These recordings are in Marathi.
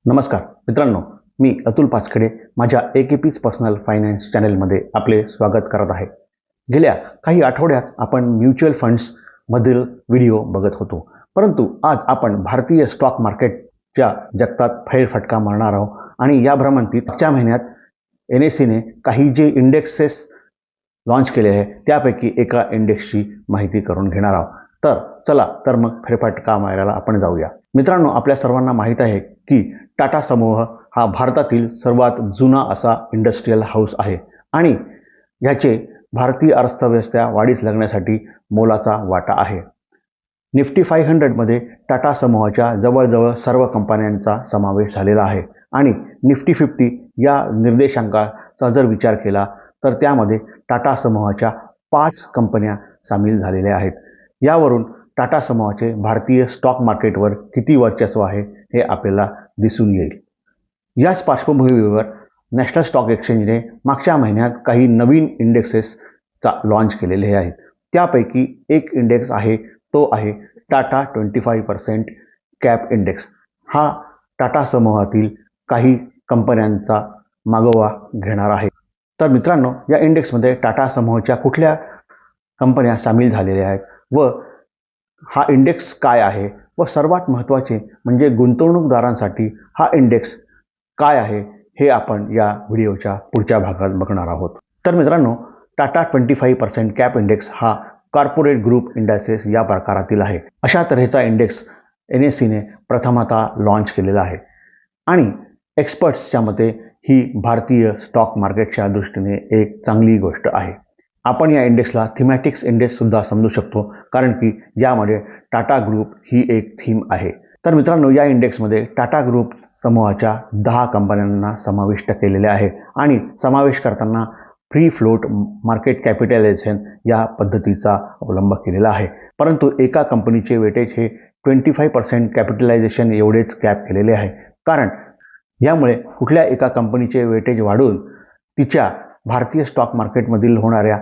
नमस्कार मित्रांनो, मी अतुल पाचकडे माझ्या एकेपीज पर्सनल फायनान्स चॅनलमध्ये आपले स्वागत करत आहे. गेल्या काही आठवड्यात आपण म्युच्युअल फंड्समधील व्हिडिओ बघत होतो, परंतु आज आपण भारतीय स्टॉक मार्केटच्या जगतात फेरफटका मारणार आहोत आणि या भ्रमंतीत मागच्या महिन्यात NSEने काही जे इंडेक्सेस लॉन्च केले आहे त्यापैकी एका इंडेक्सची माहिती करून घेणार आहोत. तर चला तर मग फेरफटका मारायला आपण जाऊया. मित्रांनो, आपल्या सर्वांना माहीत आहे की टाटा समूह हा भारतातील सर्वात जुना असा इंडस्ट्रियल हाऊस आहे आणि ह्याचे भारतीय अर्थव्यवस्था वाढीस लागण्यासाठी मोलाचा वाटा आहे. निफ्टी 500मध्ये टाटा समूहाच्या जवळजवळ सर्व कंपन्यांचा समावेश झालेला आहे आणि निफ्टी 50 या निर्देशांकाचा जर विचार केला तर त्यामध्ये टाटा समूहाच्या 5 कंपन्या सामील झालेल्या आहेत. यावरून टाटा समूहाचे भारतीय स्टॉक मार्केटवर किती वर्चस्व आहे हे आपल्याला दिसून येईल. याच पार्श्वभूमीवर नॅशनल स्टॉक एक्सचेंजने मागच्या महिन्यात काही नवीन इंडेक्सेसचा लॉन्च केलेले आहेत. त्यापैकी एक इंडेक्स आहे तो आहे टाटा 25% कॅप इंडेक्स. हा टाटा समूहातील काही कंपन्यांचा मागोवा घेणार आहे. तर मित्रांनो, या इंडेक्समध्ये टाटा समूहाच्या कुठल्या कंपन्या सामील झालेल्या आहेत व हा इंडेक्स काय आहे व सर्वात महत्त्वाचे म्हणजे गुंतवणूकदारांसाठी हा इंडेक्स काय आहे हे आपण या व्हिडिओच्या पुढच्या भागात बघणार आहोत. तर मित्रांनो, टाटा 25% कॅप इंडेक्स हा कॉर्पोरेट ग्रुप इंडेक्सेस या प्रकारातील आहे. अशा तऱ्हेचा इंडेक्स NSEने प्रथमतः लॉन्च केलेला आहे आणि एक्सपर्ट्सच्या मते ही भारतीय स्टॉक मार्केटच्या दृष्टीने एक चांगली गोष्ट आहे. आपण या इंडेक्सला थीमॅटिक्स इंडेक्स सुद्धा समजू शकतो, कारण की यामध्ये टाटा ग्रुप ही एक थीम आहे. तर मित्रांनो, या इंडेक्समध्ये टाटा ग्रुप समूहाच्या 10 कंपन्यांना समाविष्ट केलेले आहे आणि समावेश करताना फ्री फ्लोट मार्केट कॅपिटलायझेशन या पद्धतीचा अवलंब केलेला आहे. परंतु एका कंपनीचे वेटेज हे 25% कॅपिटलायझेशन एवढेच कॅप केलेले आहे, कारण यामुळे कुठल्या एका कंपनीचे वेटेज वाढून तिच्या भारतीय स्टॉक मार्केटमधील होणाऱ्या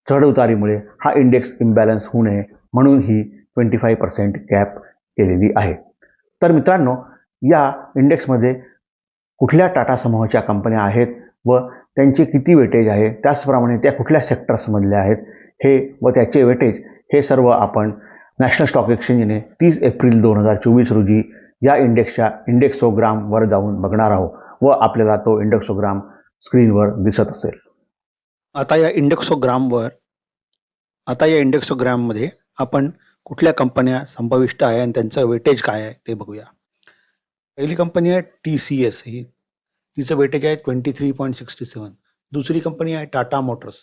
चढउतारीमुळे हा इंडेक्स इम्बॅलन्स होऊ नये म्हणून ही 25% कॅप केलेली आहे. तर मित्रांनो, या इंडेक्समध्ये कुठल्या टाटा समूहाच्या कंपन्या आहेत व त्यांचे किती वेटेज आहे, त्याचप्रमाणे त्या कुठल्या सेक्टर्समधल्या आहेत हे व त्याचे वेटेज हे सर्व आपण नॅशनल स्टॉक एक्सचेंजने 30 एप्रिल 2024 रोजी या इंडेक्सच्या इंडेक्सोग्रामवर जाऊन बघणार आहोत व आपल्याला तो इंडेक्सोग्राम स्क्रीनवर दिसत असेल. आता या इंडेक्सोग्राममध्ये आपण कुठल्या कंपन्या समाविष्ट आहे आणि त्यांचं वेटेज काय आहे ते बघूया. पहिली कंपनी आहे TCS, ही तिचं वेटेज आहे 23.67. दुसरी कंपनी आहे टाटा मोटर्स,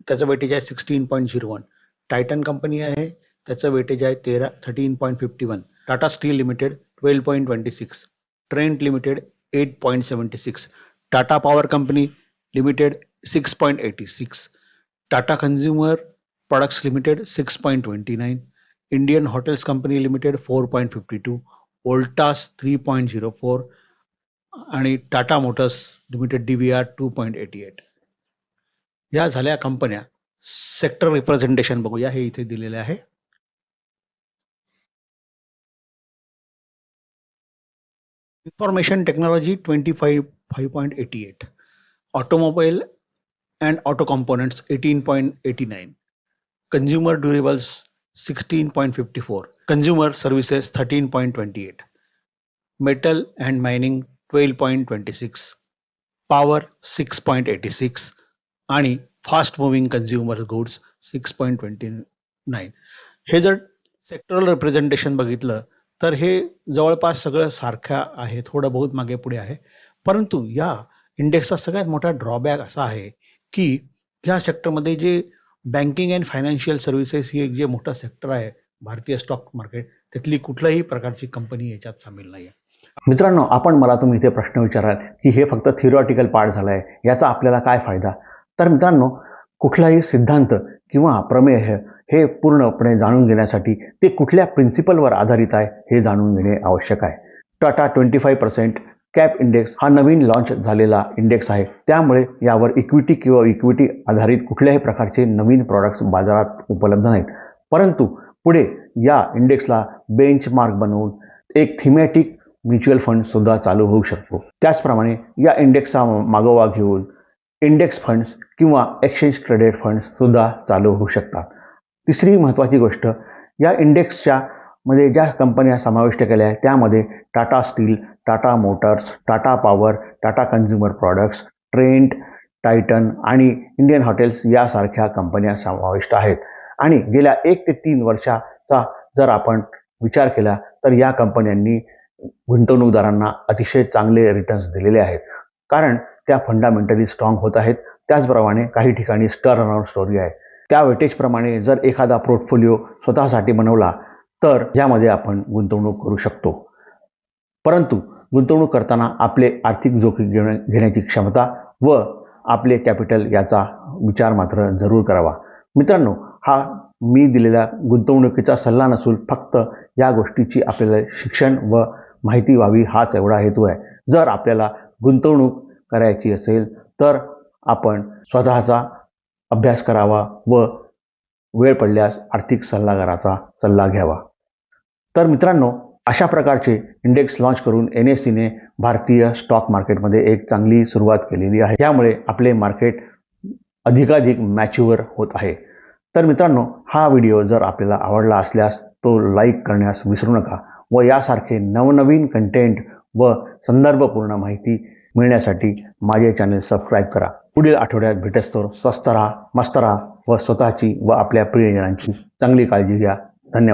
त्याचं वेटेज आहे 16.01. टायटन कंपनी आहे, त्याचं वेटेज आहे 13.51. Tata steel limited 12.26. Trent limited 8.76. Tata power company limited 6.86. Tata consumer products limited 6.29. Indian hotels company limited 4.52. Voltas 3.04 आणि टाटा मोटर्स लिमिटेड DVR 2.88. या झाल्या कंपन्या. सेक्टर रिप्रेझेंटेशन बघूया, हे इथे दिलेले आहे. Information technology 25.88. Automobile and auto components 18.89. Consumer durables 16.54. Consumer services 13.28. Metal and mining 12.26. Power 6.86 आणि फास्ट मुव्हिंग कन्झ्युमर गुड्स 6.29. हे जर सेक्टरल रिप्रेझेंटेशन बघितलं तर हे जवळपास सगळं सारखं आहे, थोडं बहुत मागे पुढे आहे. परंतु या इंडेक्सचा सगळ्यात मोठा ड्रॉबॅक असा आहे की ह्या सेक्टरमध्ये जे बँकिंग अँड फायनान्शियल सर्व्हिसेस ही एक जे मोठं सेक्टर आहे भारतीय स्टॉक मार्केट, त्यातली कुठल्याही प्रकारची कंपनी याच्यात सामील नाही आहे. मित्रांनो, आपण मला तुम्ही इथे प्रश्न विचाराल की हे फक्त थिअरॉटिकल पार्ट झाला आहे, याचा आपल्याला काय फायदा? तर मित्रांनो, कुठलाही सिद्धांत किंवा प्रमेय हे पूर्णपणे जाणून घेण्यासाठी ते कुठल्या प्रिन्सिपलवर आधारित आहे हे जाणून घेणे आवश्यक आहे. टाटा 25% कॅप इंडेक्स हा नवीन लॉन्च झालेला इंडेक्स आहे, त्यामुळे यावर इक्विटी किंवा इक्विटी आधारित कुठल्याही प्रकारचे नवीन प्रॉडक्ट्स बाजारात उपलब्ध नाहीत. परंतु पुढे या इंडेक्सला बेंचमार्क बनवून एक थीमॅटिक म्युच्युअल फंडसुद्धा चालू होऊ शकतो. त्याचप्रमाणे या इंडेक्सचा मागोवा घेऊन इंडेक्स फंड्स किंवा एक्सचेंज ट्रेडेड फंड्ससुद्धा चालू होऊ शकतात. तिसरी महत्त्वाची गोष्ट, या इंडेक्सच्या मध्ये ज्या कंपन्या समाविष्ट केल्या आहेत त्यामध्ये Tata steel, Tata Motors, Tata power, Tata consumer products, Trent, Titan आणि इंडियन हॉटेल्स यासारख्या कंपन्या समाविष्ट आहेत. आणि गेल्या 1 ते 3 वर्षाचा जर आपण विचार केला तर या कंपन्यांनी गुंतवणूकदारांना अतिशय चांगले रिटर्न्स दिलेले आहेत, कारण त्या फंडामेंटली स्ट्रॉंग होत आहेत. त्याचप्रमाणे काही ठिकाणी टर्नअराउंड स्टोरी आहे. त्या वेटेजप्रमाणे जर एखादा पोर्टफोलिओ स्वतःसाठी बनवला तर यामध्ये आपण गुंतवणूक करू शकतो. परंतु गुंतवणूक करताना आपले आर्थिक जोखीम घेण्याची क्षमता व आपले कॅपिटल याचा विचार मात्र जरूर करावा. मित्रांनो, हा मी दिलेला गुंतवणुकीचा सल्ला नसून फक्त या गोष्टीची आपल्याला शिक्षण व माहिती व्हावी हाच एवढा हेतू आहे. जर आपल्याला गुंतवणूक करायची असेल तर आपण स्वतःचा अभ्यास करावा व वेळ पडल्यास आर्थिक सल्लागाराचा सल्ला घ्यावा. तर मित्रांनो, अशा प्रकारचे इंडेक्स लॉन्च करून NSEने भारतीय स्टॉक मार्केटमध्ये एक चांगली सुरुवात केलेली आहे. यामुळे आपले मार्केट अधिकाधिक मॅच्युअर होत आहे. तर मित्रांनो, हा व्हिडिओ जर आपल्याला आवडला असल्यास तो लाईक करण्यास विसरू नका व यासारखे नवनवीन कंटेंट व संदर्भपूर्ण माहिती मिळण्यासाठी माझे चॅनल सबस्क्राईब करा. पुढील आठवड्यात भेटस्तोवर स्वस्त राहा, मस्त राहा व स्वतःची व आपल्या प्रियजनांची चांगली काळजी घ्या. धन्यवाद.